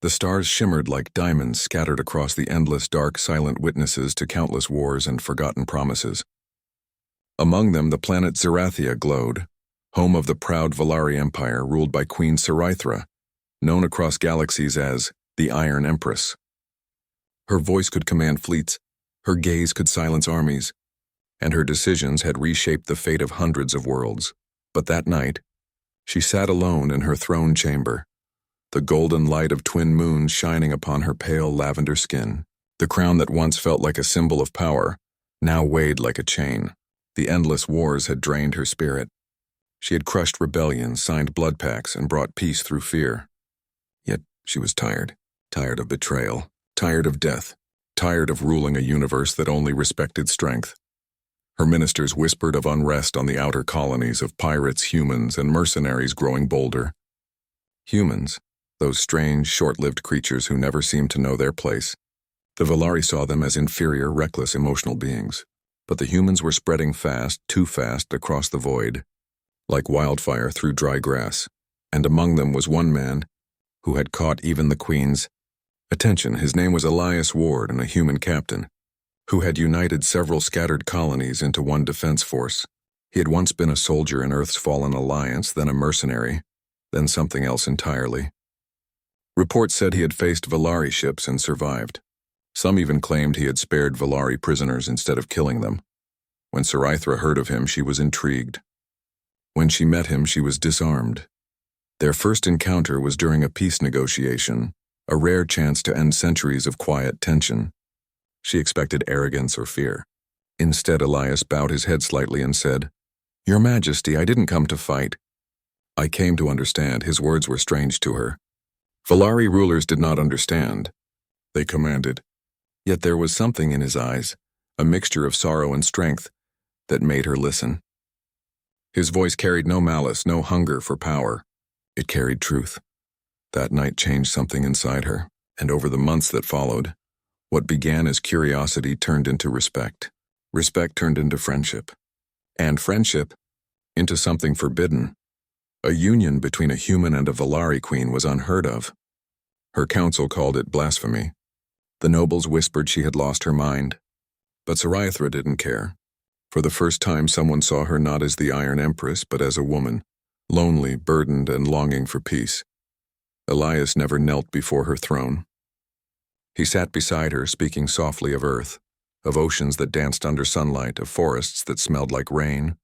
The stars shimmered like diamonds scattered across the endless dark, silent witnesses to countless wars and forgotten promises. Among them, the planet Zerathia glowed, home of the proud Valari Empire ruled by Queen Sci-Fi, known across galaxies as the Iron Empress. Her voice could command fleets, her gaze could silence armies, and her decisions had reshaped the fate of hundreds of worlds. But that night, she sat alone in her throne chamber, the golden light of twin moons shining upon her pale lavender skin. The crown that once felt like a symbol of power now weighed like a chain. The endless wars had drained her spirit. She had crushed rebellion, signed blood pacts, and brought peace through fear. Yet she was tired. Tired of betrayal. Tired of death. Tired of ruling a universe that only respected strength. Her ministers whispered of unrest on the outer colonies of pirates, humans, and mercenaries growing bolder. Humans, those strange, short-lived creatures who never seemed to know their place. The Valari saw them as inferior, reckless, emotional beings. But the humans were spreading fast, too fast, across the void, like wildfire through dry grass. And among them was one man who had caught even the Queen's attention. His name was Elias Ward, and a human captain, who had united several scattered colonies into one defense force. He had once been a soldier in Earth's fallen alliance, then a mercenary, then something else entirely. Reports said he had faced Valari ships and survived. Some even claimed he had spared Valari prisoners instead of killing them. When Sci-Fi heard of him, she was intrigued. When she met him, she was disarmed. Their first encounter was during a peace negotiation, a rare chance to end centuries of quiet tension. She expected arrogance or fear. Instead, Elias bowed his head slightly and said, "Your Majesty, I didn't come to fight." I came to understand. His words were strange to her. Valari rulers did not understand. They commanded. Yet there was something in his eyes, a mixture of sorrow and strength, that made her listen. His voice carried no malice, no hunger for power. It carried truth. That night changed something inside her, and over the months that followed, what began as curiosity turned into respect. Respect turned into friendship. And friendship into something forbidden. A union between a human and a Valari queen was unheard of. Her council called it blasphemy. The nobles whispered she had lost her mind. But Sci-Fi didn't care. For the first time, someone saw her not as the Iron Empress, but as a woman, lonely, burdened, and longing for peace. Elias never knelt before her throne. He sat beside her, speaking softly of Earth, of oceans that danced under sunlight, of forests that smelled like rain,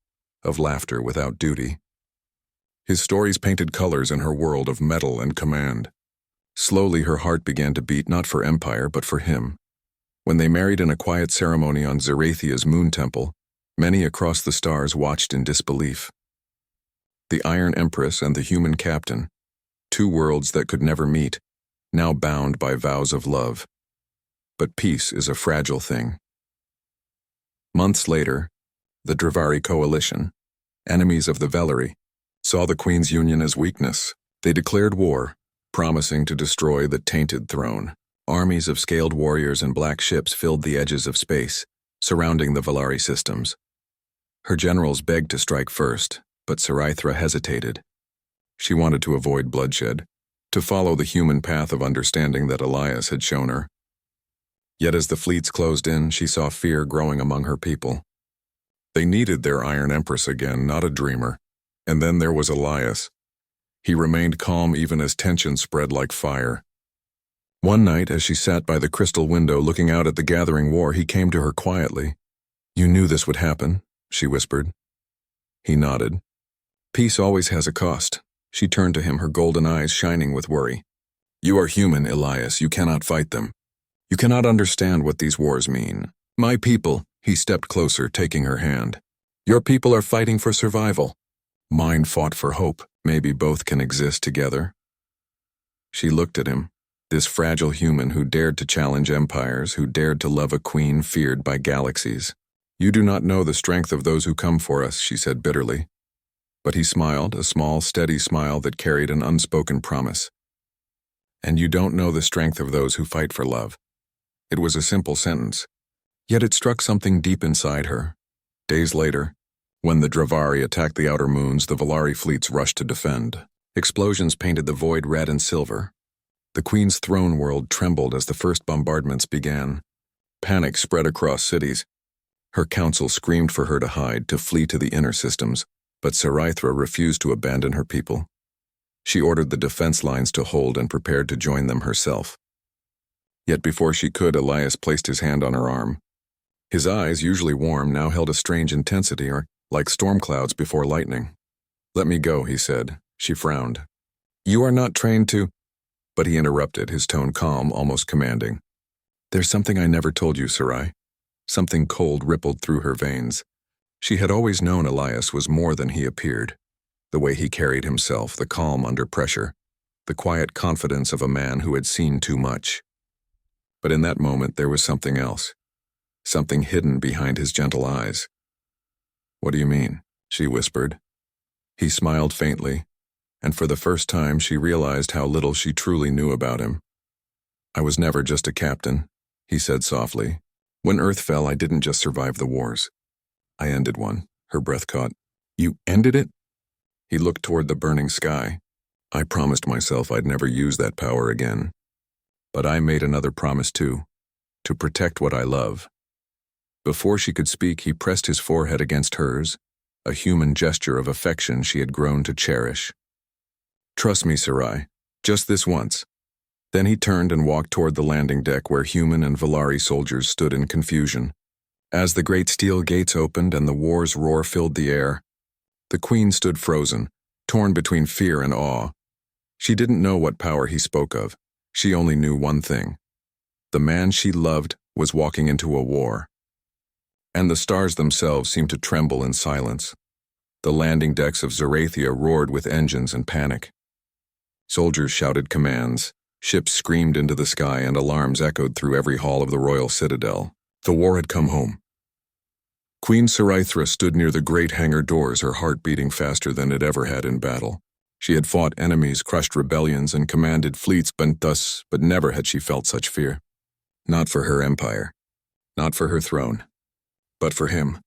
of laughter without duty. His stories painted colors in her world of metal and command. Slowly her heart began to beat not for empire but for him. When they married in a quiet ceremony on Zerathia's moon temple, many across the stars watched in disbelief. The Iron Empress and the human captain, two worlds that could never meet, now bound by vows of love. But peace is a fragile thing. Months later, the Dravari coalition, enemies of the Valari, saw the Queen's union as weakness. They declared war, promising to destroy the tainted throne. Armies of scaled warriors and black ships filled the edges of space, surrounding the Valari systems. Her generals begged to strike first, but Sci-Fi hesitated. She wanted to avoid bloodshed, to follow the human path of understanding that Elias had shown her. Yet as the fleets closed in, she saw fear growing among her people. They needed their Iron Empress again, not a dreamer. And then there was Elias. He remained calm even as tension spread like fire. One night, as she sat by the crystal window looking out at the gathering war, he came to her quietly. "You knew this would happen," she whispered. He nodded. "Peace always has a cost." She turned to him, her golden eyes shining with worry. "You are human, Elias. You cannot fight them. You cannot understand what these wars mean. My people," he stepped closer, taking her hand. "Your people are fighting for survival. Mine fought for hope. Maybe both can exist together." She looked at him, this fragile human who dared to challenge empires, who dared to love a queen feared by galaxies. "You do not know the strength of those who come for us," she said bitterly. But he smiled, a small, steady smile that carried an unspoken promise. "And you don't know the strength of those who fight for love." It was a simple sentence, yet it struck something deep inside her. Days later, when the Dravari attacked the outer moons, the Valari fleets rushed to defend. Explosions painted the void red and silver. The Queen's throne world trembled as the first bombardments began. Panic spread across cities. Her council screamed for her to hide, to flee to the inner systems, but Sci-Fi refused to abandon her people. She ordered the defense lines to hold and prepared to join them herself. Yet before she could, Elias placed his hand on her arm. His eyes, usually warm, now held a strange intensity, or like storm clouds before lightning. "Let me go," he said. She frowned. "You are not trained to—" But he interrupted, his tone calm, almost commanding. "There's something I never told you, Sarai." Something cold rippled through her veins. She had always known Elias was more than he appeared. The way he carried himself, the calm under pressure, the quiet confidence of a man who had seen too much. But in that moment there was something else, something hidden behind his gentle eyes. "What do you mean?" she whispered. He smiled faintly, and for the first time she realized how little she truly knew about him. "I was never just a captain," he said softly. "When Earth fell, I didn't just survive the wars. I ended one." Her breath caught. "You ended it?" He looked toward the burning sky. "I promised myself I'd never use that power again. But I made another promise too, to protect what I love." Before she could speak, he pressed his forehead against hers, a human gesture of affection she had grown to cherish. "Trust me, Sarai, just this once." Then he turned and walked toward the landing deck where human and Valari soldiers stood in confusion. As the great steel gates opened and the war's roar filled the air, the Queen stood frozen, torn between fear and awe. She didn't know what power he spoke of. She only knew one thing. The man she loved was walking into a war. And the stars themselves seemed to tremble in silence. The landing decks of Zerathia roared with engines and panic. Soldiers shouted commands, ships screamed into the sky, and alarms echoed through every hall of the royal citadel. The war had come home. Queen Sci-Fi stood near the great hangar doors, her heart beating faster than it ever had in battle. She had fought enemies, crushed rebellions, and commanded fleets, but never had she felt such fear. Not for her empire, not for her throne, but for him,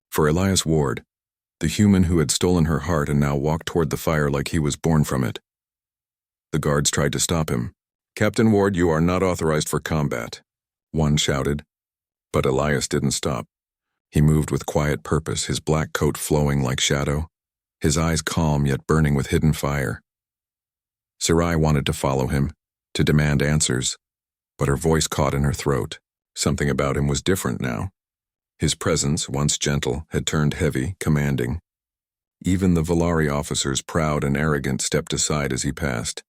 for Elias Ward, the human who had stolen her heart and now walked toward the fire like he was born from it. The guards tried to stop him. "Captain Ward, you are not authorized for combat," one shouted. But Elias didn't stop. He moved with quiet purpose, his black coat flowing like shadow, his eyes calm yet burning with hidden fire. Sarai wanted to follow him, to demand answers, but her voice caught in her throat. Something about him was different now. His presence, once gentle, had turned heavy, commanding. Even the Valari officers, proud and arrogant, stepped aside as he passed.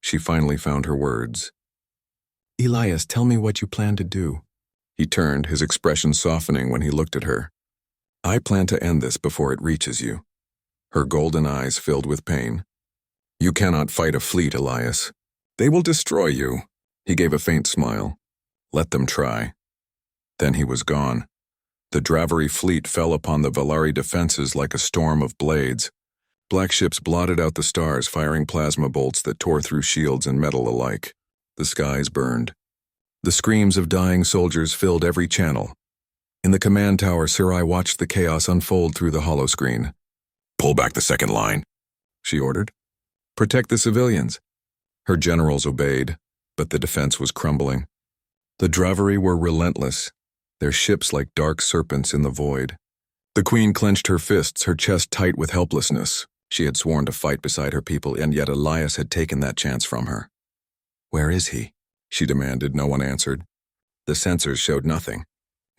She finally found her words. "Elias, tell me what you plan to do." He turned, his expression softening when he looked at her. "I plan to end this before it reaches you." Her golden eyes filled with pain. "You cannot fight a fleet, Elias. They will destroy you." He gave a faint smile. "Let them try." Then he was gone. The Dravari fleet fell upon the Valari defenses like a storm of blades. Black ships blotted out the stars, firing plasma bolts that tore through shields and metal alike. The skies burned. The screams of dying soldiers filled every channel. In the command tower, Sarai watched the chaos unfold through the holoscreen. "Pull back the second line," she ordered. "Protect the civilians." Her generals obeyed, but the defense was crumbling. The Dravari were relentless, their ships like dark serpents in the void. The Queen clenched her fists, her chest tight with helplessness. She had sworn to fight beside her people, and yet Elias had taken that chance from her. "Where is he?" she demanded. No one answered. The sensors showed nothing.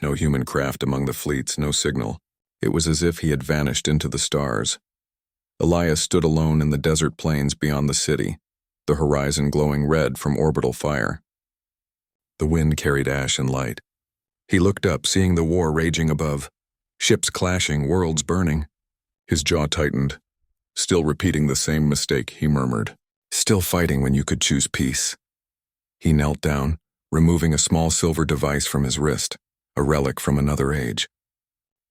No human craft among the fleets, no signal. It was as if he had vanished into the stars. Elias stood alone in the desert plains beyond the city, the horizon glowing red from orbital fire. The wind carried ash and light. He looked up, seeing the war raging above, ships clashing, worlds burning. His jaw tightened. "Still repeating the same mistake," he murmured. "Still fighting when you could choose peace." He knelt down, removing a small silver device from his wrist, a relic from another age.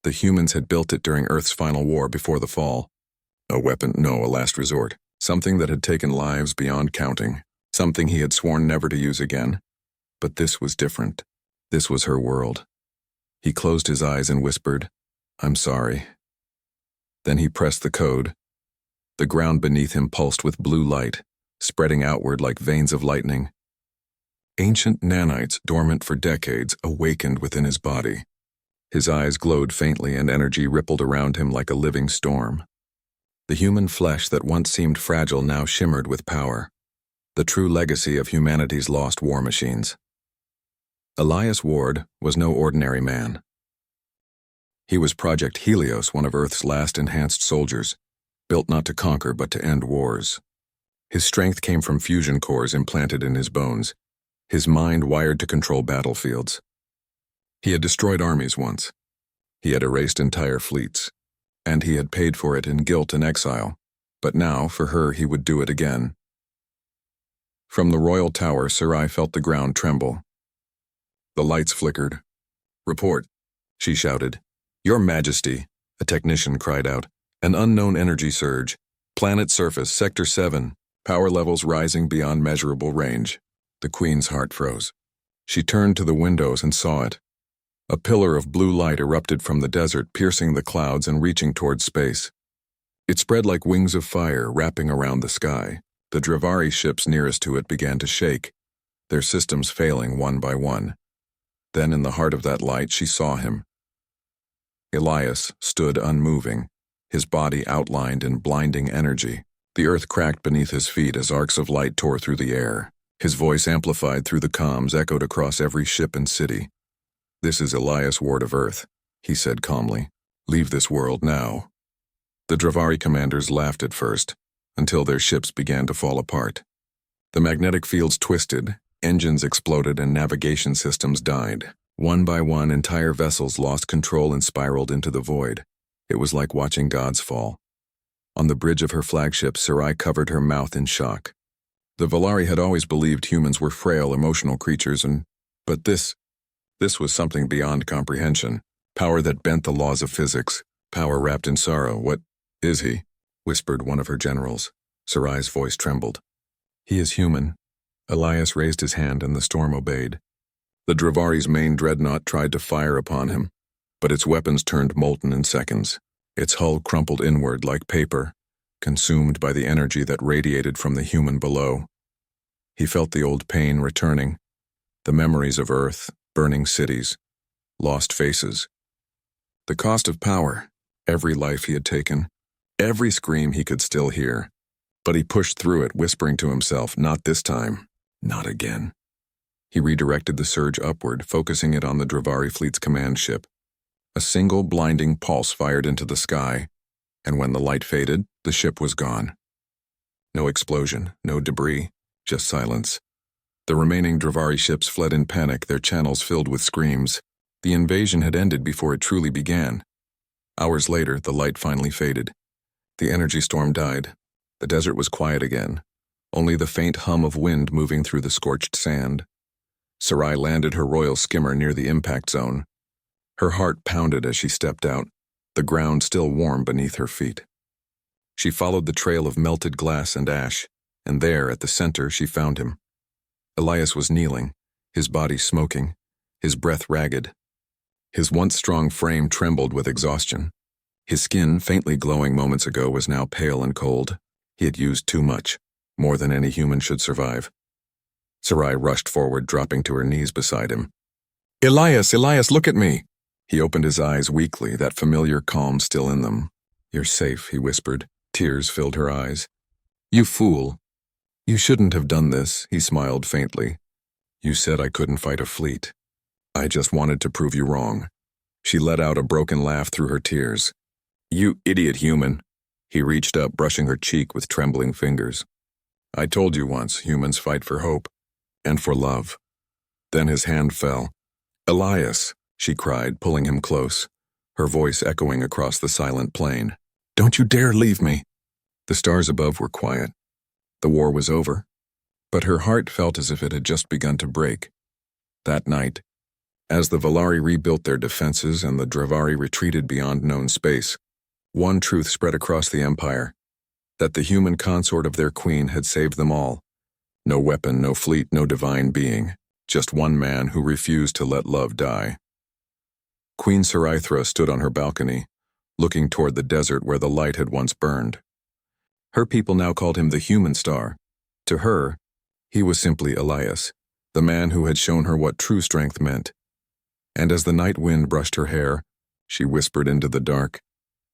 The humans had built it during Earth's final war before the fall. A weapon, no, a last resort. Something that had taken lives beyond counting. Something he had sworn never to use again. But this was different. This was her world. He closed his eyes and whispered, "I'm sorry." Then he pressed the code. The ground beneath him pulsed with blue light, spreading outward like veins of lightning. Ancient nanites, dormant for decades, awakened within his body. His eyes glowed faintly and energy rippled around him like a living storm. The human flesh that once seemed fragile now shimmered with power, the true legacy of humanity's lost war machines. Elias Ward was no ordinary man. He was Project Helios, one of Earth's last enhanced soldiers, built not to conquer but to end wars. His strength came from fusion cores implanted in his bones, his mind wired to control battlefields. He had destroyed armies once. He had erased entire fleets, and he had paid for it in guilt and exile, but now, for her, he would do it again. From the royal tower, Sarai felt the ground tremble. The lights flickered. "Report," she shouted. "Your Majesty," a technician cried out. "An unknown energy surge. Planet surface, Sector 7. Power levels rising beyond measurable range." The Queen's heart froze. She turned to the windows and saw it. A pillar of blue light erupted from the desert, piercing the clouds and reaching towards space. It spread like wings of fire, wrapping around the sky. The Dravari ships nearest to it began to shake, their systems failing one by one. Then, in the heart of that light, she saw him. Elias stood unmoving, his body outlined in blinding energy. The earth cracked beneath his feet as arcs of light tore through the air. His voice, amplified through the comms, echoed across every ship and city. "This is Elias Ward of Earth," he said calmly. "Leave this world now." The Dravari commanders laughed at first, until their ships began to fall apart. The magnetic fields twisted, engines exploded, and navigation systems died. One by one, entire vessels lost control and spiraled into the void. It was like watching gods fall. On the bridge of her flagship, Sarai covered her mouth in shock. The Valari had always believed humans were frail, emotional creatures, but this was something beyond comprehension. Power that bent the laws of physics. Power wrapped in sorrow. "What is he?" whispered one of her generals. Sarai's voice trembled. "He is human." Elias raised his hand and the storm obeyed. The Dravari's main dreadnought tried to fire upon him, but its weapons turned molten in seconds. Its hull crumpled inward like paper, consumed by the energy that radiated from the human below. He felt the old pain returning, the memories of Earth, burning cities, lost faces. The cost of power, every life he had taken, every scream he could still hear. But he pushed through it, whispering to himself, "Not this time, not again." He redirected the surge upward, focusing it on the Dravari fleet's command ship. A single blinding pulse fired into the sky, and when the light faded, the ship was gone. No explosion, no debris, just silence. The remaining Dravari ships fled in panic, their channels filled with screams. The invasion had ended before it truly began. Hours later, the light finally faded. The energy storm died. The desert was quiet again, only the faint hum of wind moving through the scorched sand. Sarai landed her royal skimmer near the impact zone. Her heart pounded as she stepped out, the ground still warm beneath her feet. She followed the trail of melted glass and ash, and there, at the center, she found him. Elias was kneeling, his body smoking, his breath ragged. His once strong frame trembled with exhaustion. His skin, faintly glowing moments ago, was now pale and cold. He had used too much, more than any human should survive. Sarai rushed forward, dropping to her knees beside him. Elias, look at me!" He opened his eyes weakly, that familiar calm still in them. "You're safe," he whispered. Tears filled her eyes. "You fool. You shouldn't have done this," he smiled faintly. "You said I couldn't fight a fleet. I just wanted to prove you wrong." She let out a broken laugh through her tears. "You idiot human." He reached up, brushing her cheek with trembling fingers. "I told you once, humans fight for hope, and for love." Then his hand fell. "Elias," she cried, pulling him close, her voice echoing across the silent plain. "Don't you dare leave me." The stars above were quiet. The war was over, but her heart felt as if it had just begun to break. That night, as the Valari rebuilt their defenses and the Dravari retreated beyond known space, one truth spread across the empire, that the human consort of their queen had saved them all. No weapon, no fleet, no divine being, just one man who refused to let love die. Queen Saraithra stood on her balcony, looking toward the desert where the light had once burned. Her people now called him the Human Star, To her, he was simply Elias, the man who had shown her what true strength meant. And as the night wind brushed her hair, she whispered into the dark,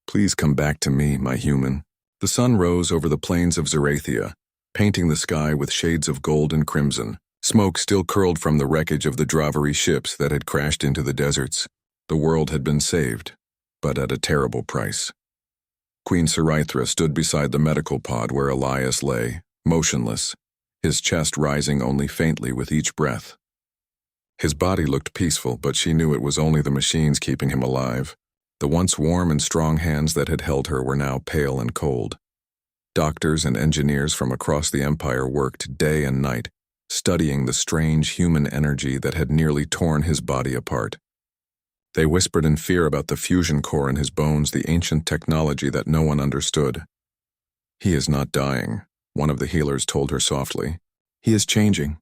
"Please come back to me, my human." The sun rose over the plains of Zerathia, painting the sky with shades of gold and crimson. Smoke still curled from the wreckage of the Dravari ships that had crashed into the deserts. The world had been saved, but at a terrible price. Queen Seraithra stood beside the medical pod where Elias lay, motionless, his chest rising only faintly with each breath. His body looked peaceful, but she knew it was only the machines keeping him alive. The once warm and strong hands that had held her were now pale and cold. Doctors and engineers from across the Empire worked day and night, studying the strange human energy that had nearly torn his body apart. They whispered in fear about the fusion core in his bones, the ancient technology that no one understood. "He is not dying," one of the healers told her softly. "He is changing.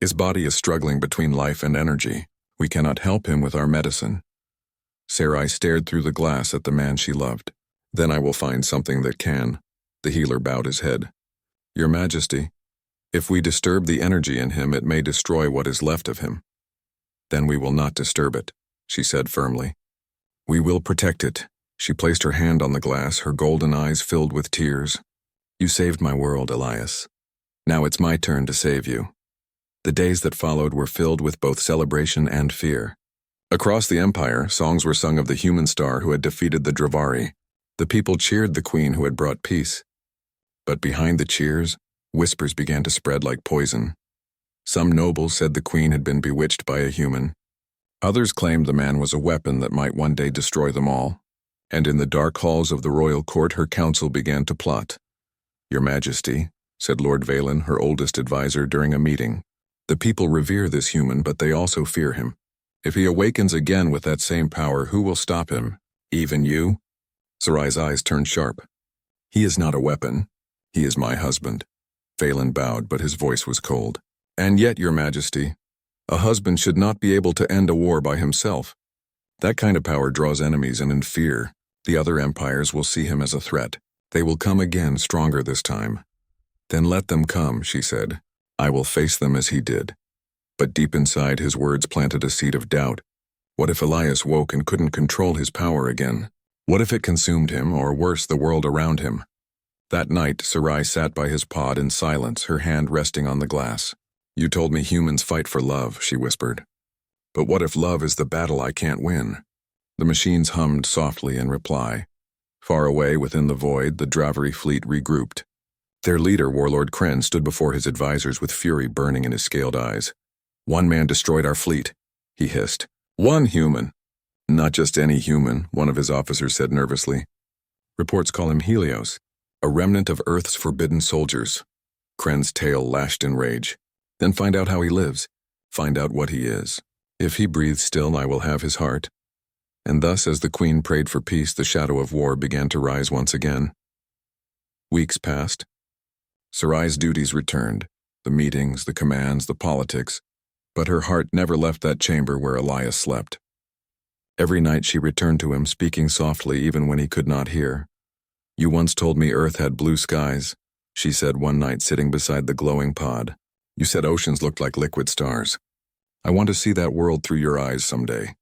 His body is struggling between life and energy. We cannot help him with our medicine." Sarai stared through the glass at the man she loved. "Then I will find something that can." The healer bowed his head. "Your Majesty, if we disturb the energy in him, it may destroy what is left of him." "Then we will not disturb it," she said firmly. "We will protect it." She placed her hand on the glass, her golden eyes filled with tears. "You saved my world, Elias. Now it's my turn to save you." The days that followed were filled with both celebration and fear. Across the Empire, songs were sung of the human star who had defeated the Dravari. The people cheered the queen who had brought peace. But behind the cheers, whispers began to spread like poison. Some nobles said the queen had been bewitched by a human. Others claimed the man was a weapon that might one day destroy them all. And in the dark halls of the royal court, her council began to plot. "Your Majesty," said Lord Valen, her oldest advisor, during a meeting, "the people revere this human, but they also fear him. If he awakens again with that same power, who will stop him? Even you?" Sarai's eyes turned sharp. "He is not a weapon. He is my husband." Valen bowed, but his voice was cold. "And yet, Your Majesty, a husband should not be able to end a war by himself. That kind of power draws enemies, and in fear, the other empires will see him as a threat. They will come again, stronger this time." "Then let them come," she said. "I will face them as he did." But deep inside, his words planted a seed of doubt. What if Elias woke and couldn't control his power again? What if it consumed him, or worse, the world around him? That night, Sarai sat by his pod in silence, her hand resting on the glass. "You told me humans fight for love," she whispered. "But what if love is the battle I can't win?" The machines hummed softly in reply. Far away within the void, the Dravari fleet regrouped. Their leader, Warlord Kren, stood before his advisors with fury burning in his scaled eyes. "One man destroyed our fleet," he hissed. "One human." "Not just any human," one of his officers said nervously. "Reports call him Helios, a remnant of Earth's forbidden soldiers." Kren's tail lashed in rage. "Then find out how he lives. Find out what he is. If he breathes still, I will have his heart." And thus, as the queen prayed for peace, the shadow of war began to rise once again. Weeks passed. Sarai's duties returned, the meetings, the commands, the politics, but her heart never left that chamber where Elias slept. Every night she returned to him, speaking softly even when he could not hear. "You once told me Earth had blue skies," she said one night sitting beside the glowing pod. "You said oceans looked like liquid stars. I want to see that world through your eyes someday.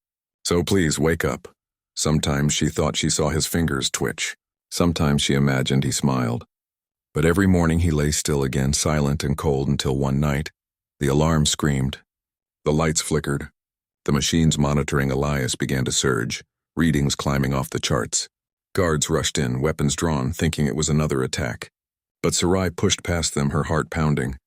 So please wake up." Sometimes she thought she saw his fingers twitch. Sometimes she imagined he smiled. But every morning he lay still again, silent and cold, until one night, the alarm screamed. The lights flickered. The machines monitoring Elias began to surge, readings climbing off the charts. Guards rushed in, weapons drawn, thinking it was another attack. But Sarai pushed past them, her heart pounding.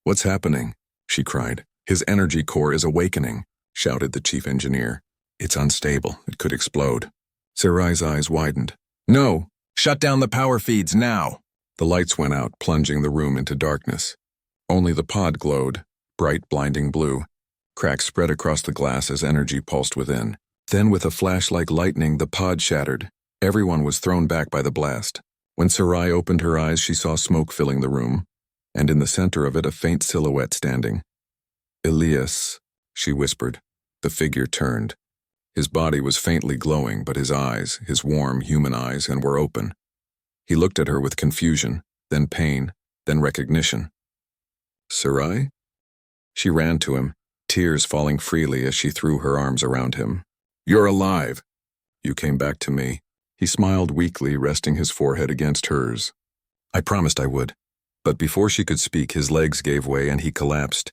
"What's happening?" she cried. "His energy core is awakening," shouted the chief engineer. "It's unstable. It could explode." Sarai's eyes widened. "No! Shut down the power feeds now!" The lights went out, plunging the room into darkness. Only the pod glowed, bright, blinding blue. Cracks spread across the glass as energy pulsed within. Then, with a flash like lightning, the pod shattered. Everyone was thrown back by the blast. When Sarai opened her eyes, she saw smoke filling the room, and in the center of it a faint silhouette standing. "Elias," she whispered. The figure turned. His body was faintly glowing, but his eyes, his warm human eyes, were open. He looked at her with confusion, then pain, then recognition. Sarai? She ran to him, tears falling freely as she threw her arms around him. You're alive! You came back to me. He smiled weakly, resting his forehead against hers. I promised I would. But before she could speak, his legs gave way and he collapsed.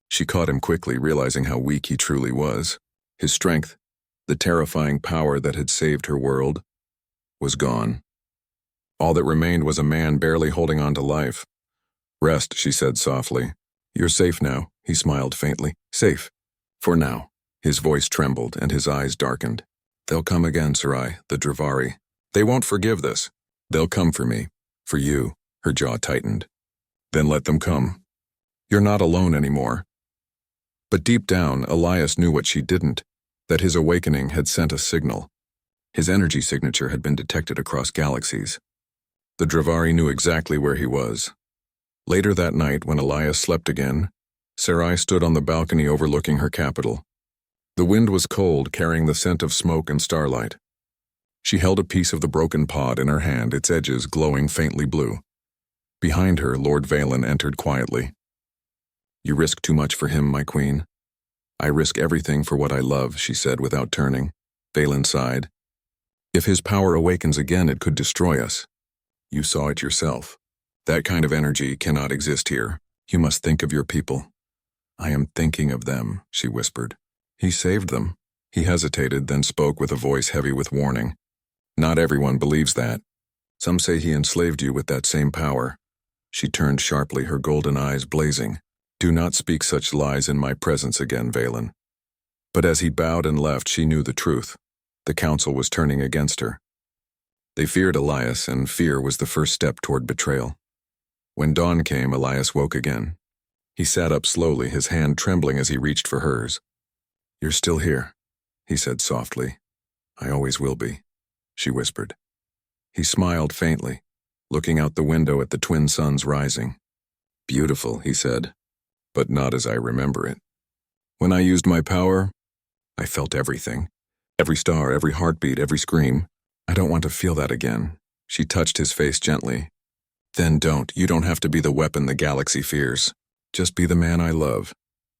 She caught him quickly, realizing how weak he truly was. His strength, the terrifying power that had saved her world, was gone. All that remained was a man barely holding on to life. Rest, she said softly. You're safe now, he smiled faintly. Safe. For now. His voice trembled and his eyes darkened. They'll come again, Sarai, the Dravari. They won't forgive this. They'll come for me. For you. Her jaw tightened. Then let them come. You're not alone anymore. But deep down, Elias knew what she didn't, that his awakening had sent a signal. His energy signature had been detected across galaxies. The Dravari knew exactly where he was. Later that night, when Elias slept again, Sarai stood on the balcony overlooking her capital. The wind was cold, carrying the scent of smoke and starlight. She held a piece of the broken pod in her hand, its edges glowing faintly blue. Behind her, Lord Valen entered quietly. You risk too much for him, my queen. I risk everything for what I love, she said without turning. Valen sighed. If his power awakens again, it could destroy us. You saw it yourself. That kind of energy cannot exist here. You must think of your people. I am thinking of them, she whispered. He saved them. He hesitated, then spoke with a voice heavy with warning. Not everyone believes that. Some say he enslaved you with that same power. She turned sharply, her golden eyes blazing. Do not speak such lies in my presence again, Valen. But as he bowed and left, she knew the truth. The council was turning against her. They feared Elias, and fear was the first step toward betrayal. When dawn came, Elias woke again. He sat up slowly, his hand trembling as he reached for hers. You're still here, he said softly. I always will be, she whispered. He smiled faintly, looking out the window at the twin suns rising. Beautiful, he said, but not as I remember it. When I used my power, I felt everything. Every star, every heartbeat, every scream. I don't want to feel that again. She touched his face gently. Then don't. You don't have to be the weapon the galaxy fears. Just be the man I love.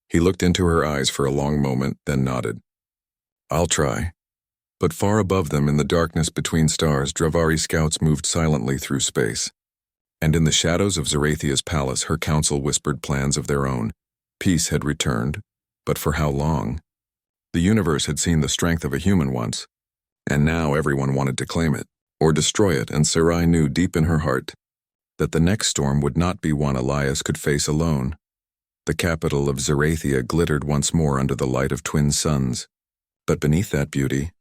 He looked into her eyes for a long moment, then nodded. I'll try. But far above them, in the darkness between stars, Dravari scouts moved silently through space. And in the shadows of Zarathia's palace, her council whispered plans of their own. Peace had returned, but for how long? The universe had seen the strength of a human once, and now everyone wanted to claim it, or destroy it, and Sarai knew deep in her heart that the next storm would not be one Elias could face alone. The capital of Zarathia glittered once more under the light of twin suns. But beneath that beauty,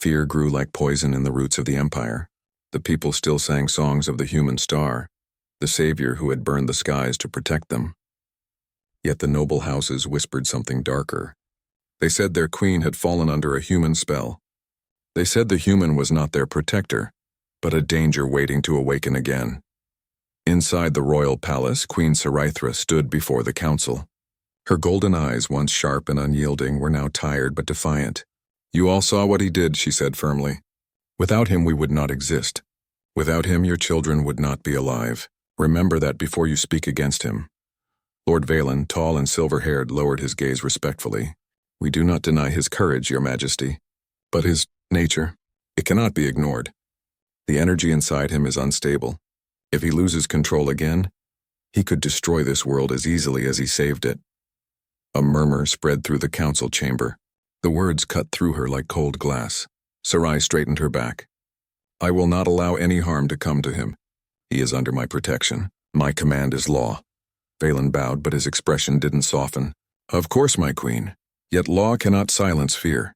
fear grew like poison in the roots of the empire. The people still sang songs of the human star, the savior who had burned the skies to protect them. Yet the noble houses whispered something darker. They said their queen had fallen under a human spell. They said the human was not their protector, but a danger waiting to awaken again. Inside the royal palace, Queen Sarithra stood before the council. Her golden eyes, once sharp and unyielding, were now tired but defiant. You all saw what he did, she said firmly. Without him we would not exist. Without him your children would not be alive. Remember that before you speak against him. Lord Valen, tall and silver-haired, lowered his gaze respectfully. We do not deny his courage, your majesty. But his nature, it cannot be ignored. The energy inside him is unstable. If he loses control again, he could destroy this world as easily as he saved it. A murmur spread through the council chamber. The words cut through her like cold glass. Sarai straightened her back. I will not allow any harm to come to him. He is under my protection. My command is law. Valen bowed, but his expression didn't soften. Of course, my queen. Yet law cannot silence fear.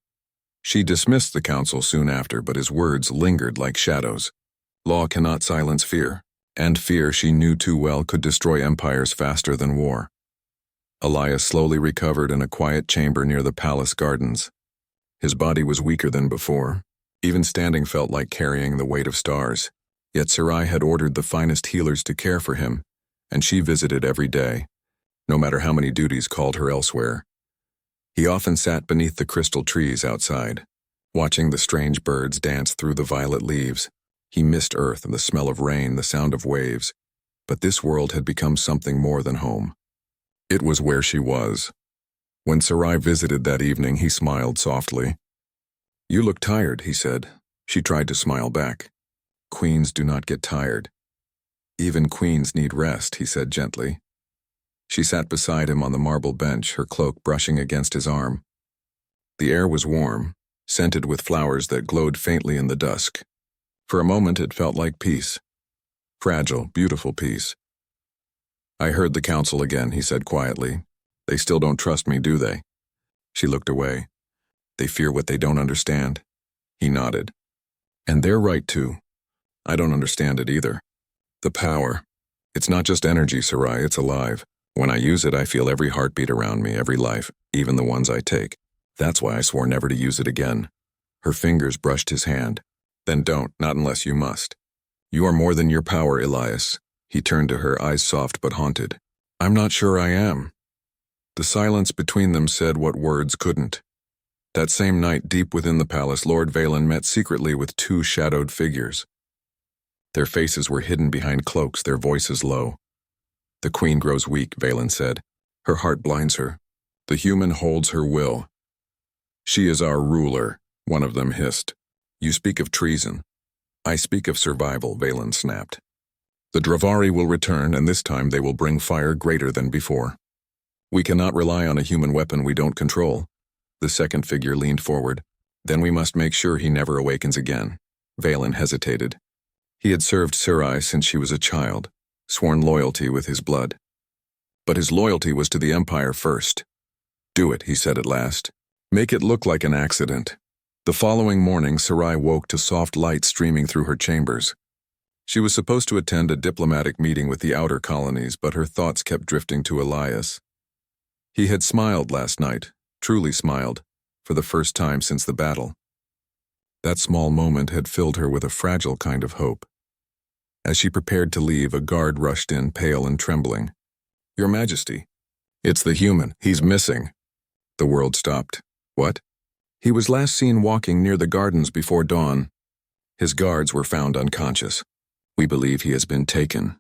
She dismissed the council soon after, but his words lingered like shadows. Law cannot silence fear. And fear, she knew too well, could destroy empires faster than war. Elias slowly recovered in a quiet chamber near the palace gardens. His body was weaker than before. Even standing felt like carrying the weight of stars. Yet Sarai had ordered the finest healers to care for him, and she visited every day, no matter how many duties called her elsewhere. He often sat beneath the crystal trees outside, watching the strange birds dance through the violet leaves. He missed Earth and the smell of rain, the sound of waves. But this world had become something more than home. It was where she was. When Sarai visited that evening, he smiled softly. "You look tired," he said. She tried to smile back. "Queens do not get tired. Even queens need rest," he said gently. She sat beside him on the marble bench, her cloak brushing against his arm. The air was warm, scented with flowers that glowed faintly in the dusk. For a moment it felt like peace. Fragile, beautiful peace. "I heard the council again," he said quietly. "They still don't trust me, do they?" She looked away. "They fear what they don't understand." He nodded. "And they're right too. I don't understand it either. The power. It's not just energy, Sarai, it's alive. When I use it, I feel every heartbeat around me, every life, even the ones I take. That's why I swore never to use it again." Her fingers brushed his hand. "Then don't, not unless you must. You are more than your power, Elias." He turned to her, eyes soft but haunted. "I'm not sure I am." The silence between them said what words couldn't. That same night, deep within the palace, Lord Valen met secretly with two shadowed figures. Their faces were hidden behind cloaks, their voices low. "The queen grows weak," Valen said. "Her heart blinds her. The human holds her will." "She is our ruler," one of them hissed. "You speak of treason. I speak of survival," Valen snapped. "The Dravari will return, and this time they will bring fire greater than before. We cannot rely on a human weapon we don't control." The second figure leaned forward. "Then we must make sure he never awakens again." Valen hesitated. He had served Sarai since she was a child, sworn loyalty with his blood. But his loyalty was to the Empire first. "Do it," he said at last. "Make it look like an accident." The following morning, Sarai woke to soft light streaming through her chambers. She was supposed to attend a diplomatic meeting with the outer colonies, but her thoughts kept drifting to Elias. He had smiled last night, truly smiled, for the first time since the battle. That small moment had filled her with a fragile kind of hope. As she prepared to leave, a guard rushed in, pale and trembling. "Your Majesty." "It's the human. He's missing." The world stopped. "What?" "He was last seen walking near the gardens before dawn. His guards were found unconscious. We believe he has been taken."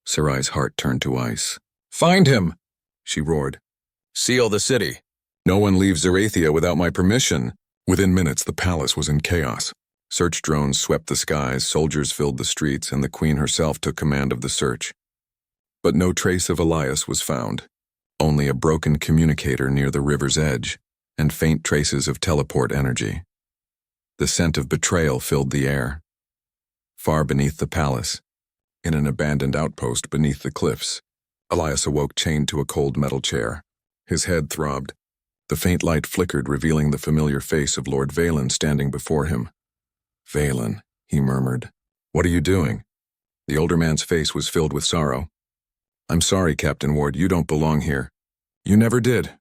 Sarai's heart turned to ice. "Find him!" she roared. "Seal the city. No one leaves Zerathia without my permission." Within minutes, the palace was in chaos. Search drones swept the skies, soldiers filled the streets, and the queen herself took command of the search. But no trace of Elias was found. Only a broken communicator near the river's edge, and faint traces of teleport energy. The scent of betrayal filled the air. Far beneath the palace, in an abandoned outpost beneath the cliffs, Elias awoke chained to a cold metal chair. His head throbbed. The faint light flickered, revealing the familiar face of Lord Valen standing before him. "Valen," he murmured. "What are you doing?" The older man's face was filled with sorrow. "I'm sorry, Captain Ward, you don't belong here. You never did."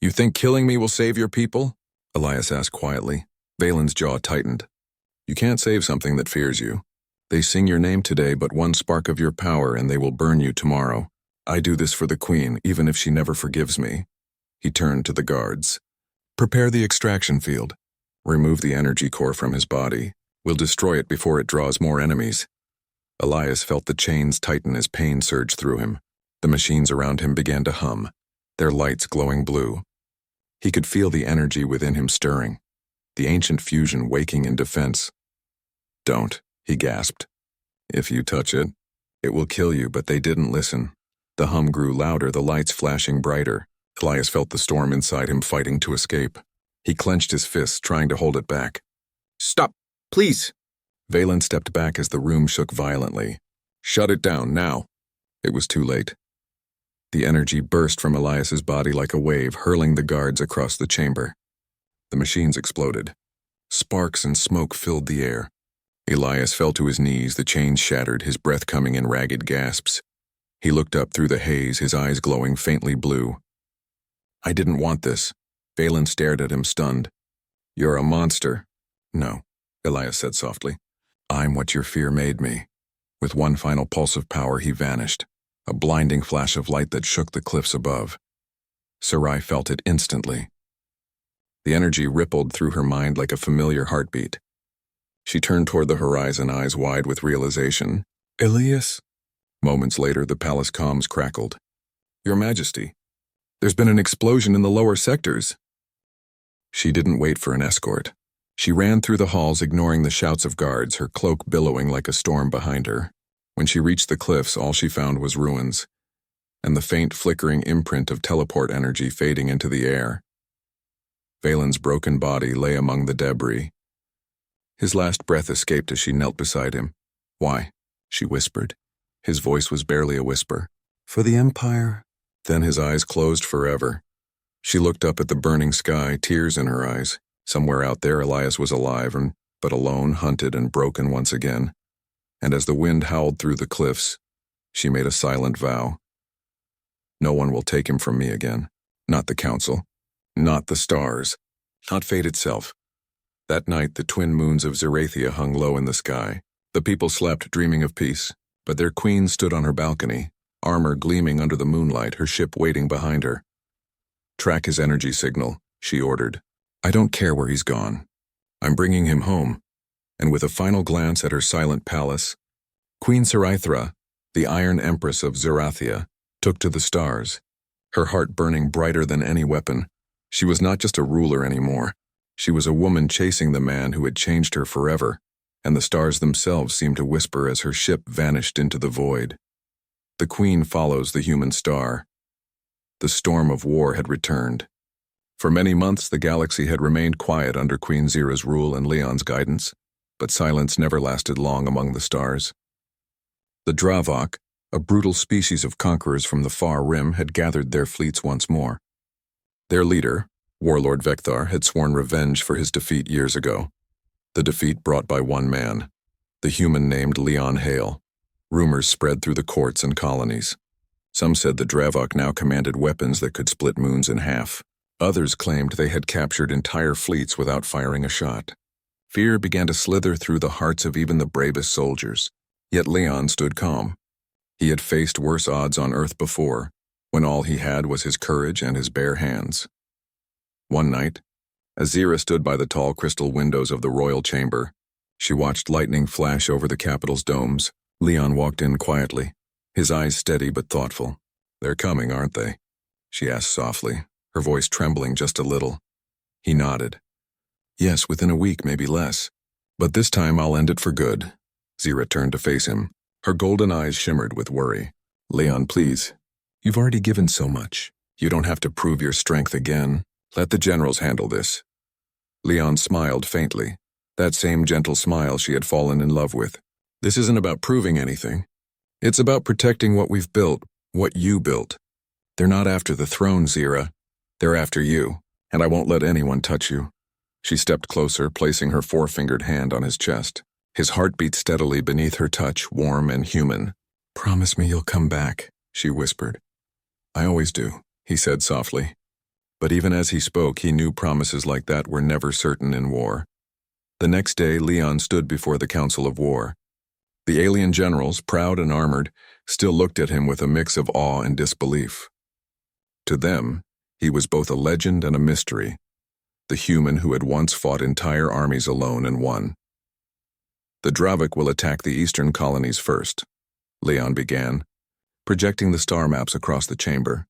"You think killing me will save your people?" Elias asked quietly. Valen's jaw tightened. "You can't save something that fears you. They sing your name today, but one spark of your power and they will burn you tomorrow. I do this for the Queen, even if she never forgives me." He turned to the guards. "Prepare the extraction field. Remove the energy core from his body. We'll destroy it before it draws more enemies." Elias felt the chains tighten as pain surged through him. The machines around him began to hum, their lights glowing blue. He could feel the energy within him stirring, the ancient fusion waking in defense. "Don't," he gasped. "If you touch it, it will kill you," but they didn't listen. The hum grew louder, the lights flashing brighter. Elias felt the storm inside him fighting to escape. He clenched his fists, trying to hold it back. "Stop, please!" Valen stepped back as the room shook violently. "Shut it down, now!" It was too late. The energy burst from Elias's body like a wave, hurling the guards across the chamber. The machines exploded. Sparks and smoke filled the air. Elias fell to his knees, the chains shattered, his breath coming in ragged gasps. He looked up through the haze, his eyes glowing faintly blue. "I didn't want this." Valen stared at him, stunned. "You're a monster." "No," Elias said softly. "I'm what your fear made me." With one final pulse of power, he vanished, a blinding flash of light that shook the cliffs above. Sarai felt it instantly. The energy rippled through her mind like a familiar heartbeat. She turned toward the horizon, eyes wide with realization. "Elias?" Moments later, the palace comms crackled. "Your Majesty." There's been an explosion in the lower sectors. She didn't wait for an escort. She ran through the halls, ignoring the shouts of guards, her cloak billowing like a storm behind her. When she reached the cliffs, all she found was ruins, and the faint flickering imprint of teleport energy fading into the air. Valen's broken body lay among the debris. His last breath escaped as she knelt beside him. "Why?" she whispered. His voice was barely a whisper. "For the Empire." Then his eyes closed forever. She looked up at the burning sky, tears in her eyes. Somewhere out there, Elias was alive, but alone, hunted, and broken once again. And as the wind howled through the cliffs, she made a silent vow. No one will take him from me again. Not the Council. Not the stars. Not fate itself. That night, the twin moons of Zerathia hung low in the sky. The people slept, dreaming of peace, but their queen stood on her balcony, armor gleaming under the moonlight, her ship waiting behind her. "Track his energy signal," she ordered. "I don't care where he's gone. I'm bringing him home." And with a final glance at her silent palace, Queen Seraithra, the Iron Empress of Zerathia, took to the stars, her heart burning brighter than any weapon. She was not just a ruler anymore. She was a woman chasing the man who had changed her forever, and the stars themselves seemed to whisper as her ship vanished into the void. The queen follows the human star. The storm of war had returned. For many months, the galaxy had remained quiet under Queen Zira's rule and Leon's guidance, but silence never lasted long among the stars. The Dravok, a brutal species of conquerors from the far rim, had gathered their fleets once more. Their leader, Warlord Vekthar, had sworn revenge for his defeat years ago. The defeat brought by one man, the human named Leon Hale. Rumors spread through the courts and colonies. Some said the Dravok now commanded weapons that could split moons in half. Others claimed they had captured entire fleets without firing a shot. Fear began to slither through the hearts of even the bravest soldiers. Yet Leon stood calm. He had faced worse odds on Earth before, when all he had was his courage and his bare hands. One night, as Zira stood by the tall crystal windows of the royal chamber, she watched lightning flash over the capital's domes. Leon walked in quietly, his eyes steady but thoughtful. "They're coming, aren't they?" she asked softly, her voice trembling just a little. He nodded. "Yes, within a week, maybe less. But this time I'll end it for good." Zira turned to face him. Her golden eyes shimmered with worry. "Leon, please. You've already given so much. You don't have to prove your strength again. Let the generals handle this." Leon smiled faintly, that same gentle smile she had fallen in love with. "This isn't about proving anything. It's about protecting what we've built, what you built. They're not after the throne, Zira. They're after you, and I won't let anyone touch you." She stepped closer, placing her four-fingered hand on his chest. His heart beat steadily beneath her touch, warm and human. "Promise me you'll come back," she whispered. "I always do," he said softly. But even as he spoke, he knew promises like that were never certain in war. The next day, Leon stood before the Council of War. The alien generals, proud and armored, still looked at him with a mix of awe and disbelief. To them, he was both a legend and a mystery, the human who had once fought entire armies alone and won. "The Dravok will attack the eastern colonies first," Leon began, projecting the star maps across the chamber.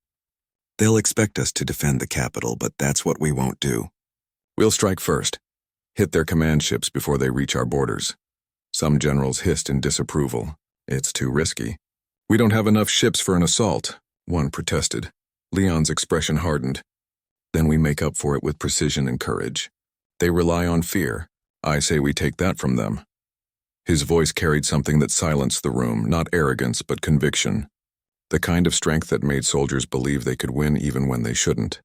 "They'll expect us to defend the capital, but that's what we won't do. We'll strike first, hit their command ships before they reach our borders." Some generals hissed in disapproval. "It's too risky." "We don't have enough ships for an assault," one protested. Leon's expression hardened. "Then we make up for it with precision and courage. They rely on fear. I say we take that from them." His voice carried something that silenced the room, not arrogance but conviction. The kind of strength that made soldiers believe they could win even when they shouldn't.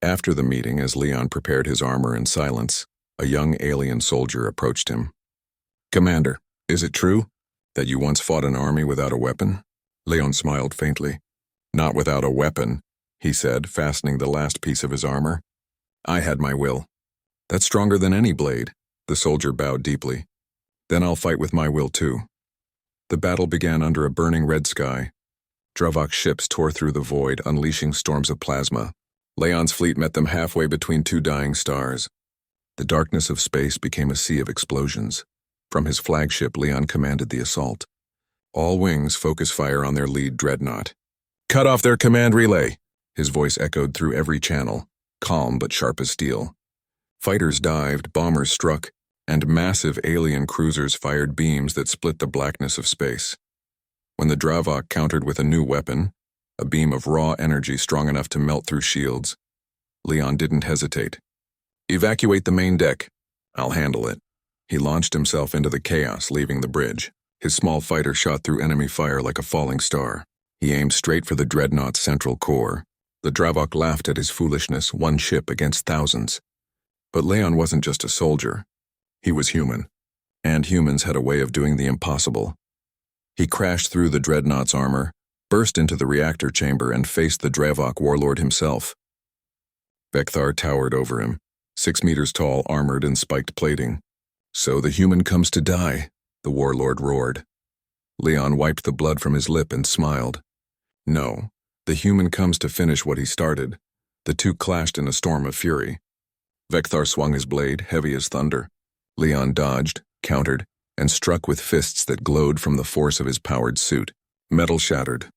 After the meeting, as Leon prepared his armor in silence, a young alien soldier approached him. "Commander, is it true that you once fought an army without a weapon?" Leon smiled faintly. "Not without a weapon," he said, fastening the last piece of his armor. "I had my will. That's stronger than any blade." The soldier bowed deeply. "Then I'll fight with my will too." The battle began under a burning red sky. Dravok's ships tore through the void, unleashing storms of plasma. Leon's fleet met them halfway between two dying stars. The darkness of space became a sea of explosions. From his flagship, Leon commanded the assault. "All wings focus fire on their lead dreadnought. Cut off their command relay," His voice echoed through every channel, calm but sharp as steel. Fighters dived, bombers struck, and massive alien cruisers fired beams that split the blackness of space. When the Dravok countered with a new weapon, a beam of raw energy strong enough to melt through shields, Leon didn't hesitate. "Evacuate the main deck. I'll handle it." He launched himself into the chaos, leaving the bridge. His small fighter shot through enemy fire like a falling star. He aimed straight for the dreadnought's central core. The Dravok laughed at his foolishness, one ship against thousands. But Leon wasn't just a soldier. He was human. And humans had a way of doing the impossible. He crashed through the dreadnought's armor, burst into the reactor chamber, and faced the Dravok warlord himself. Vekthar towered over him, 6 meters tall, armored in spiked plating. "So the human comes to die," the warlord roared. Leon wiped the blood from his lip and smiled. "No, the human comes to finish what he started." The two clashed in a storm of fury. Vekthar swung his blade, heavy as thunder. Leon dodged, countered, and struck with fists that glowed from the force of his powered suit. Metal shattered.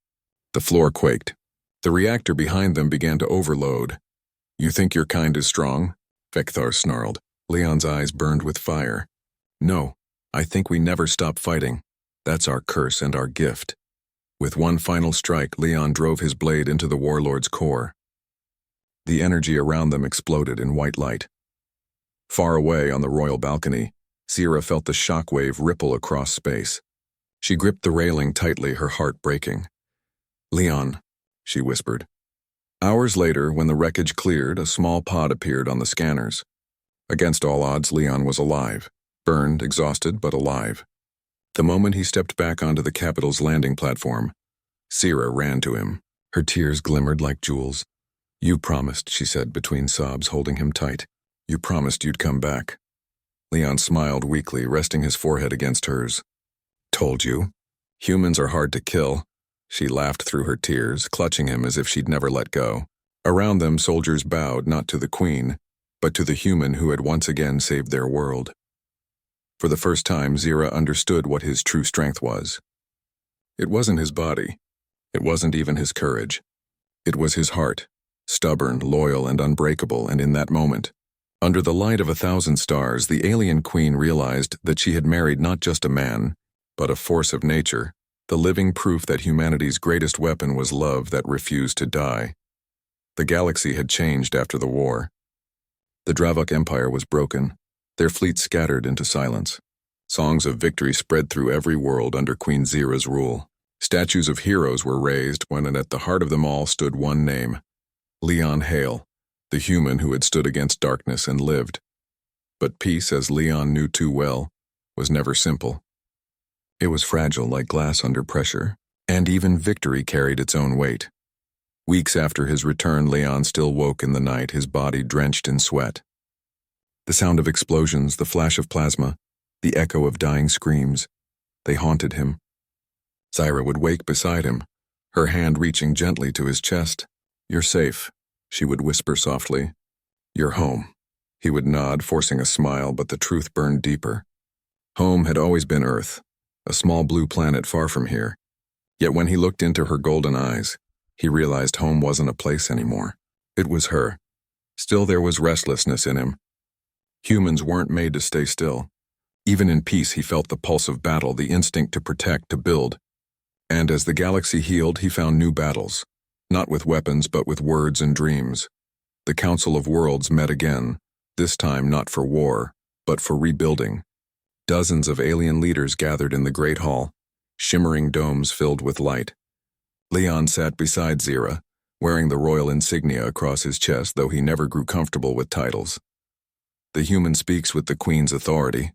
The floor quaked. The reactor behind them began to overload. "You think your kind is strong?" Vekthar snarled. Leon's eyes burned with fire. "No, I think we never stop fighting. That's our curse and our gift." With one final strike, Leon drove his blade into the warlord's core. The energy around them exploded in white light. Far away on the royal balcony, Zira felt the shockwave ripple across space. She gripped the railing tightly, her heart breaking. "Leon," she whispered. Hours later, when the wreckage cleared, a small pod appeared on the scanners. Against all odds, Leon was alive. Burned, exhausted, but alive. The moment he stepped back onto the capital's landing platform, Zira ran to him. Her tears glimmered like jewels. "You promised," she said between sobs, holding him tight. "You promised you'd come back." Leon smiled weakly, resting his forehead against hers. "Told you. Humans are hard to kill." She laughed through her tears, clutching him as if she'd never let go. Around them, soldiers bowed not to the queen, but to the human who had once again saved their world. For the first time, Zira understood what his true strength was. It wasn't his body. It wasn't even his courage. It was his heart, stubborn, loyal, and unbreakable, and in that moment, under the light of 1,000 stars, the alien queen realized that she had married not just a man, but a force of nature, the living proof that humanity's greatest weapon was love that refused to die. The galaxy had changed after the war. The Dravok Empire was broken, their fleet scattered into silence. Songs of victory spread through every world under Queen Zira's rule. Statues of heroes were raised when, at the heart of them all, stood one name: Leon Hale, the human who had stood against darkness and lived. But peace, as Leon knew too well, was never simple. It was fragile like glass under pressure, and even victory carried its own weight. Weeks after his return, Leon still woke in the night, his body drenched in sweat. The sound of explosions, the flash of plasma, the echo of dying screams, they haunted him. Zira would wake beside him, her hand reaching gently to his chest. "You're safe," she would whisper softly. "You're home." He would nod, forcing a smile, but the truth burned deeper. Home had always been Earth, a small blue planet far from here. Yet when he looked into her golden eyes, he realized home wasn't a place anymore. It was her. Still, there was restlessness in him. Humans weren't made to stay still. Even in peace, he felt the pulse of battle, the instinct to protect, to build. And as the galaxy healed, he found new battles. Not with weapons, but with words and dreams. The Council of Worlds met again, this time not for war, but for rebuilding. Dozens of alien leaders gathered in the Great Hall, shimmering domes filled with light. Leon sat beside Zira, wearing the royal insignia across his chest, though he never grew comfortable with titles. "The human speaks with the Queen's authority,"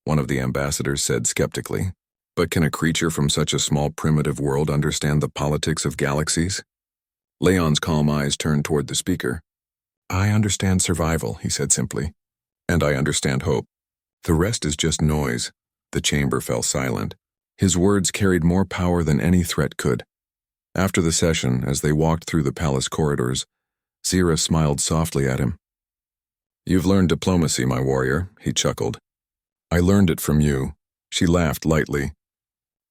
one of the ambassadors said skeptically. "But can a creature from such a small primitive world understand the politics of galaxies?" Leon's calm eyes turned toward the speaker. "I understand survival," he said simply. "And I understand hope. The rest is just noise." The chamber fell silent. His words carried more power than any threat could. After the session, as they walked through the palace corridors, Zira smiled softly at him. "You've learned diplomacy, my warrior," he chuckled. "I learned it from you." She laughed lightly.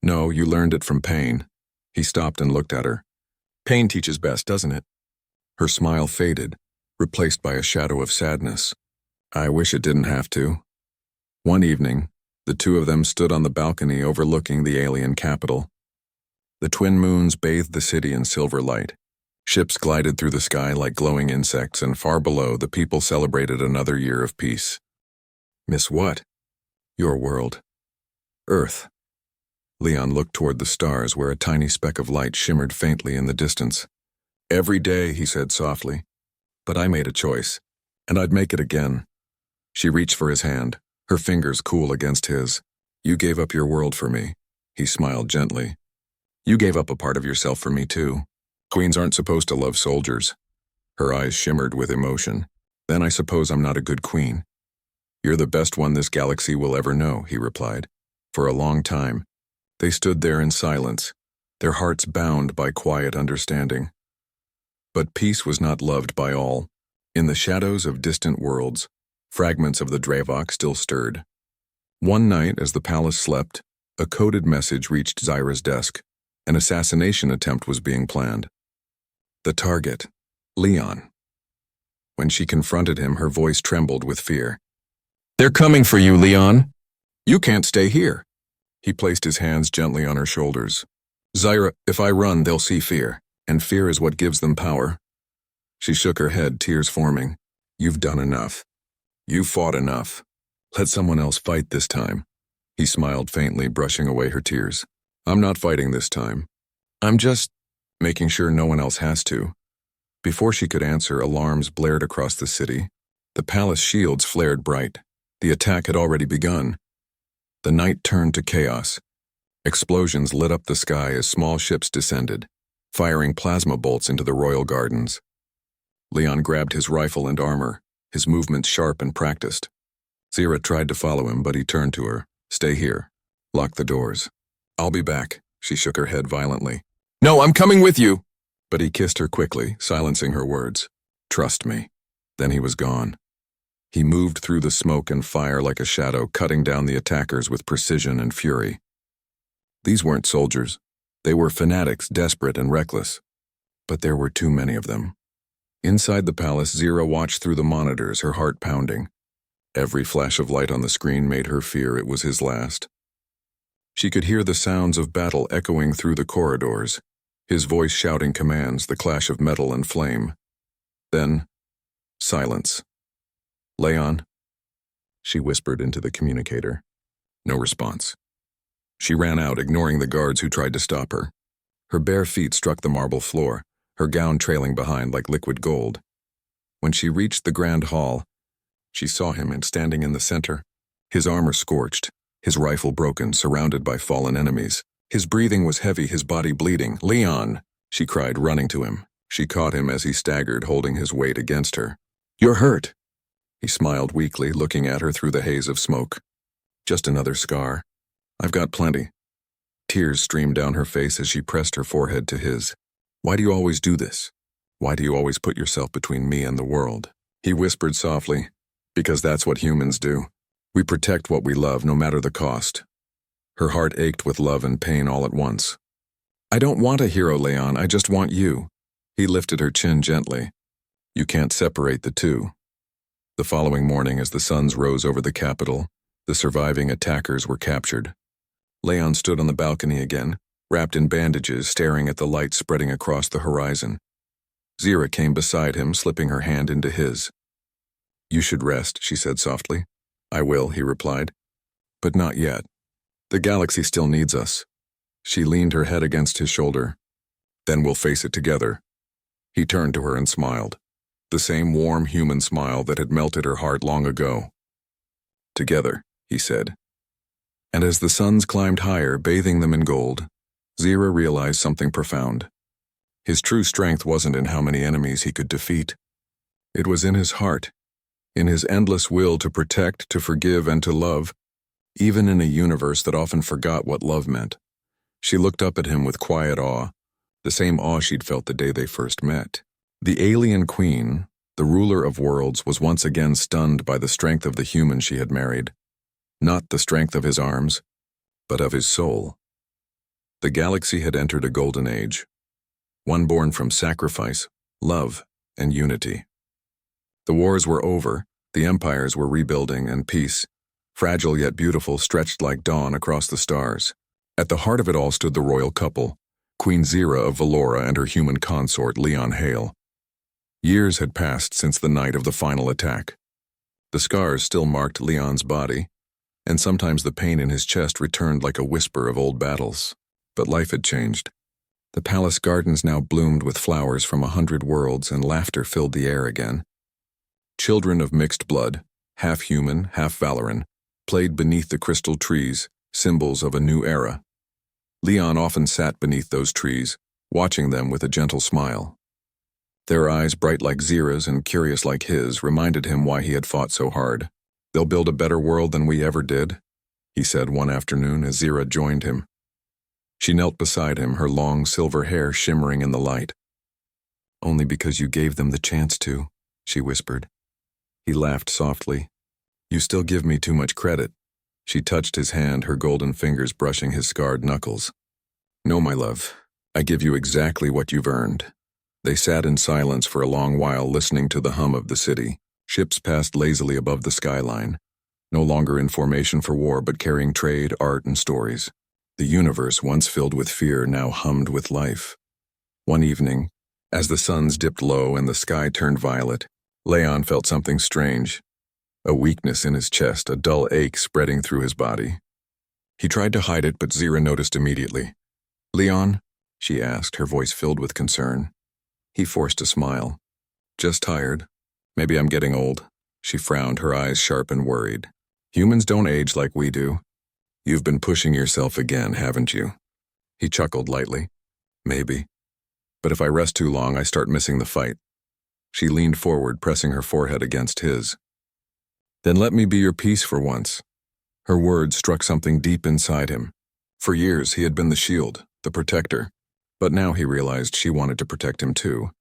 "No, you learned it from pain." He stopped and looked at her. "Pain teaches best, doesn't it?" Her smile faded, replaced by a shadow of sadness. I wish it didn't have to. One evening, the two of them stood on the balcony overlooking the alien capital. The twin moons bathed the city in silver light. Ships glided through the sky like glowing insects, and far below, the people celebrated another year of peace. Miss what? Your world. Earth. Leon looked toward the stars where a tiny speck of light shimmered faintly in the distance. Every day, he said softly. But I made a choice, and I'd make it again. She reached for his hand, her fingers cool against his. You gave up your world for me. He smiled gently. You gave up a part of yourself for me too. Queens aren't supposed to love soldiers. Her eyes shimmered with emotion. Then I suppose I'm not a good queen. You're the best one this galaxy will ever know, he replied. For a long time, they stood there in silence, their hearts bound by quiet understanding. But peace was not loved by all. In the shadows of distant worlds, fragments of the Dravok still stirred. One night, as the palace slept, a coded message reached Zyra's desk. An assassination attempt was being planned. The target, Leon. When she confronted him, her voice trembled with fear. They're coming for you, Leon. You can't stay here. He placed his hands gently on her shoulders. Zyra, if I run, they'll see fear, and fear is what gives them power. She shook her head, tears forming. You've done enough. You fought enough. Let someone else fight this time. He smiled faintly, brushing away her tears. I'm not fighting this time. I'm just making sure no one else has to. Before she could answer, alarms blared across the city. The palace shields flared bright. The attack had already begun. The night turned to chaos. Explosions lit up the sky as small ships descended, firing plasma bolts into the royal gardens. Leon grabbed his rifle and armor, his movements sharp and practiced. Zyra tried to follow him, but he turned to her. Stay here. Lock the doors. I'll be back. She shook her head violently. No, I'm coming with you. But he kissed her quickly, silencing her words. Trust me. Then he was gone. He moved through the smoke and fire like a shadow, cutting down the attackers with precision and fury. These weren't soldiers. They were fanatics, desperate and reckless. But there were too many of them. Inside the palace, Zyra watched through the monitors, her heart pounding. Every flash of light on the screen made her fear it was his last. She could hear the sounds of battle echoing through the corridors, his voice shouting commands, the clash of metal and flame. Then, silence. Leon, she whispered into the communicator. No response. She ran out, ignoring the guards who tried to stop her. Her bare feet struck the marble floor, her gown trailing behind like liquid gold. When she reached the grand hall, she saw him standing in the center, his armor scorched, his rifle broken, surrounded by fallen enemies. His breathing was heavy, his body bleeding. Leon, she cried, running to him. She caught him as he staggered, holding his weight against her. You're hurt. He smiled weakly, looking at her through the haze of smoke. Just another scar. I've got plenty. Tears streamed down her face as she pressed her forehead to his. Why do you always do this? Why do you always put yourself between me and the world? He whispered softly, because that's what humans do. We protect what we love, no matter the cost. Her heart ached with love and pain all at once. I don't want a hero, Leon, I just want you. He lifted her chin gently. You can't separate the two. The following morning, as the suns rose over the capital, the surviving attackers were captured. Leon stood on the balcony again, wrapped in bandages, staring at the light spreading across the horizon. Zyra came beside him, slipping her hand into his. You should rest, she said softly. I will, he replied. But not yet. The galaxy still needs us. She leaned her head against his shoulder. Then we'll face it together. He turned to her and smiled. The same warm human smile that had melted her heart long ago. Together, he said. And as the suns climbed higher, bathing them in gold, Zyra realized something profound. His true strength wasn't in how many enemies he could defeat. It was in his heart, in his endless will to protect, to forgive, and to love, even in a universe that often forgot what love meant. She looked up at him with quiet awe, the same awe she'd felt the day they first met. The alien queen, the ruler of worlds, was once again stunned by the strength of the human she had married. Not the strength of his arms, but of his soul. The galaxy had entered a golden age, one born from sacrifice, love, and unity. The wars were over, the empires were rebuilding, and peace, fragile yet beautiful, stretched like dawn across the stars. At the heart of it all stood the royal couple, Queen Zira of Valora and her human consort, Leon Hale. Years had passed since the night of the final attack. The scars still marked Leon's body, and sometimes the pain in his chest returned like a whisper of old battles. But life had changed. The palace gardens now bloomed with flowers from 100 worlds, and laughter filled the air again. Children of mixed blood, half human, half Valoran, played beneath the crystal trees, symbols of a new era. Leon often sat beneath those trees, watching them with a gentle smile. Their eyes, bright like Zira's and curious like his, reminded him why he had fought so hard. "They'll build a better world than we ever did," he said one afternoon as Zira joined him. She knelt beside him, her long silver hair shimmering in the light. "Only because you gave them the chance to," she whispered. He laughed softly. "You still give me too much credit." She touched his hand, her golden fingers brushing his scarred knuckles. "No, my love, I give you exactly what you've earned." They sat in silence for a long while, listening to the hum of the city. Ships passed lazily above the skyline, no longer in formation for war but carrying trade, art, and stories. The universe, once filled with fear, now hummed with life. One evening, as the suns dipped low and the sky turned violet, Leon felt something strange. A weakness in his chest, a dull ache spreading through his body. He tried to hide it, but Zira noticed immediately. "Leon?" she asked, her voice filled with concern. He forced a smile. "Just tired. Maybe I'm getting old." She frowned, her eyes sharp and worried. "Humans don't age like we do." "You've been pushing yourself again, haven't you?" He chuckled lightly. "Maybe. But if I rest too long, I start missing the fight." She leaned forward, pressing her forehead against his. "Then let me be your peace for once." Her words struck something deep inside him. For years he had been the shield, the protector, but now he realized she wanted to protect him too.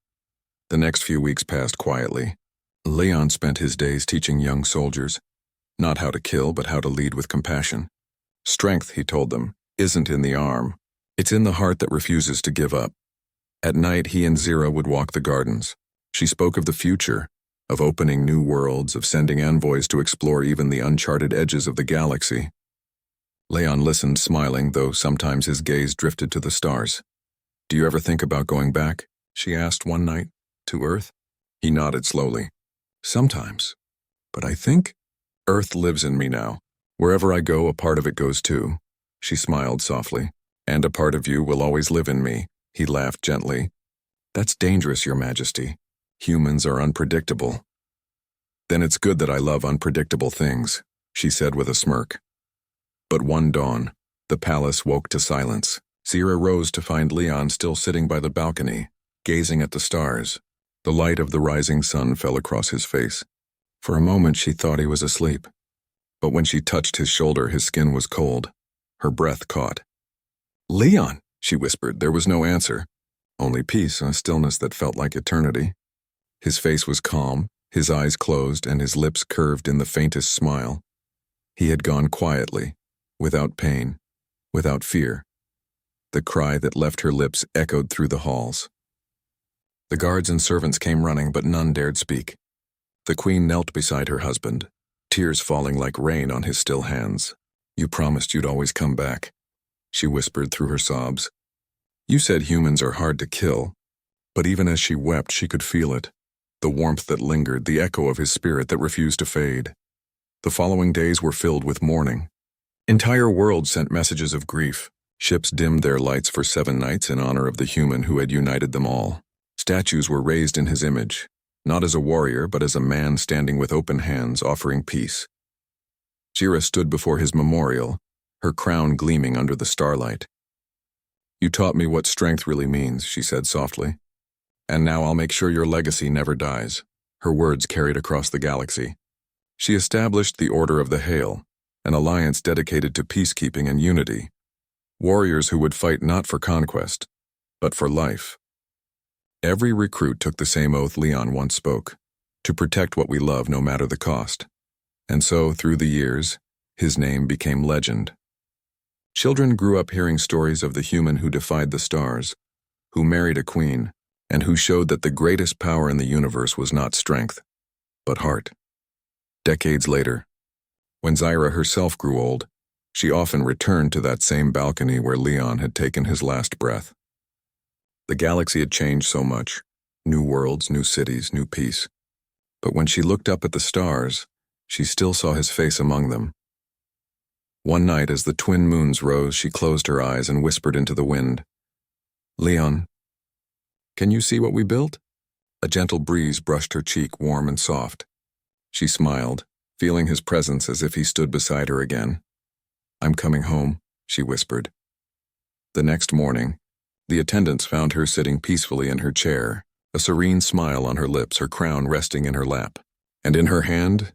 The next few weeks passed quietly. Leon spent his days teaching young soldiers, not how to kill, but how to lead with compassion. Strength, he told them, isn't in the arm. It's in the heart that refuses to give up. At night, he and Zira would walk the gardens. She spoke of the future, of opening new worlds, of sending envoys to explore even the uncharted edges of the galaxy. Leon listened, smiling, though sometimes his gaze drifted to the stars. "Do you ever think about going back?" she asked one night. "To Earth?" He nodded slowly. "Sometimes. But I think Earth lives in me now. Wherever I go, a part of it goes too." She smiled softly. "And a part of you will always live in me." He laughed gently. "That's dangerous, Your Majesty. Humans are unpredictable." "Then it's good that I love unpredictable things," she said with a smirk. But one dawn, the palace woke to silence. Zira rose to find Leon still sitting by the balcony, gazing at the stars. The light of the rising sun fell across his face. For a moment she thought he was asleep. But when she touched his shoulder, his skin was cold. Her breath caught. "Leon," she whispered. There was no answer. Only peace, a stillness that felt like eternity. His face was calm, his eyes closed, and his lips curved in the faintest smile. He had gone quietly, without pain, without fear. The cry that left her lips echoed through the halls. The guards and servants came running, but none dared speak. The queen knelt beside her husband, tears falling like rain on his still hands. "You promised you'd always come back," she whispered through her sobs. "You said humans are hard to kill." But even as she wept, she could feel it. The warmth that lingered, the echo of his spirit that refused to fade. The following days were filled with mourning. Entire worlds sent messages of grief. Ships dimmed their lights for 7 nights in honor of the human who had united them all. Statues were raised in his image, not as a warrior, but as a man standing with open hands, offering peace. Zira stood before his memorial, her crown gleaming under the starlight. "You taught me what strength really means," she said softly. "And now I'll make sure your legacy never dies." Her words carried across the galaxy. She established the Order of the Hale, an alliance dedicated to peacekeeping and unity. Warriors who would fight not for conquest, but for life. Every recruit took the same oath Leon once spoke, to protect what we love no matter the cost. And so, through the years, his name became legend. Children grew up hearing stories of the human who defied the stars, who married a queen, and who showed that the greatest power in the universe was not strength, but heart. Decades later, when Zyra herself grew old, she often returned to that same balcony where Leon had taken his last breath. The galaxy had changed so much. New worlds, new cities, new peace. But when she looked up at the stars, she still saw his face among them. One night, as the twin moons rose, she closed her eyes and whispered into the wind, "Leon, can you see what we built?" A gentle breeze brushed her cheek, warm and soft. She smiled, feeling his presence as if he stood beside her again. "I'm coming home," she whispered. The next morning, the attendants found her sitting peacefully in her chair, a serene smile on her lips, her crown resting in her lap, and in her hand,